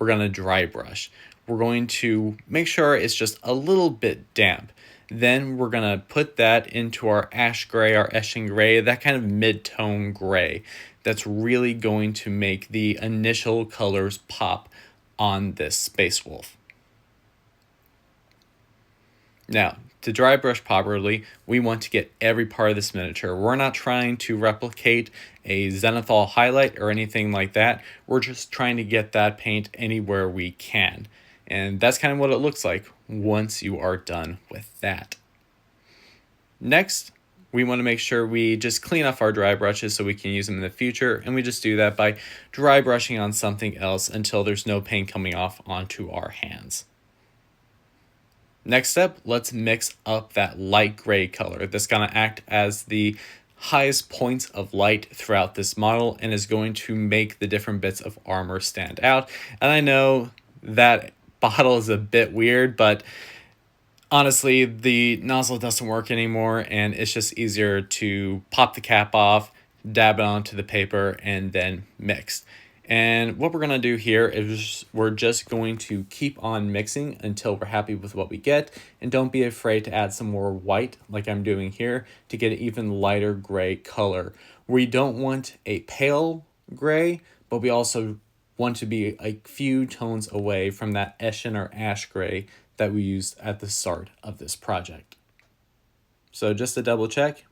we're going to dry brush. We're going to make sure it's just a little bit damp. Then we're going to put that into our ash gray, our Eshin gray, that kind of mid-tone gray. That's really going to make the initial colors pop on this Space Wolf. Now, to dry brush properly, we want to get every part of this miniature. We're not trying to replicate a Zenithal highlight or anything like that. We're just trying to get that paint anywhere we can. And that's kind of what it looks like once you are done with that. Next, we want to make sure we just clean off our dry brushes so we can use them in the future. And we just do that by dry brushing on something else until there's no paint coming off onto our hands. Next step, let's mix up that light gray color. That's going to act as the highest points of light throughout this model and is going to make the different bits of armor stand out. And I know that bottle is a bit weird, but honestly, the nozzle doesn't work anymore and it's just easier to pop the cap off, dab it onto the paper, and then mix. And what we're going to do here is we're just going to keep on mixing until we're happy with what we get. And don't be afraid to add some more white like I'm doing here to get an even lighter gray color. We don't want a pale gray, but we also want to be a few tones away from that Eshin or ash gray that we used at the start of this project. So just to double check,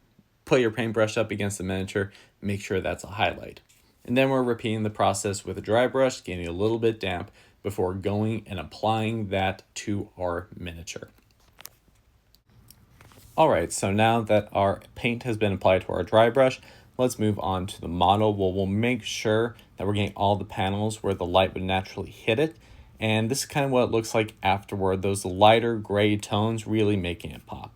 put your paintbrush up against the miniature, make sure that's a highlight. And then we're repeating the process with a dry brush, getting a little bit damp before going and applying that to our miniature. All right, so now that our paint has been applied to our dry brush, let's move on to the model. We'll make sure that we're getting all the panels where the light would naturally hit it. And this is kind of what it looks like afterward, those lighter gray tones really making it pop.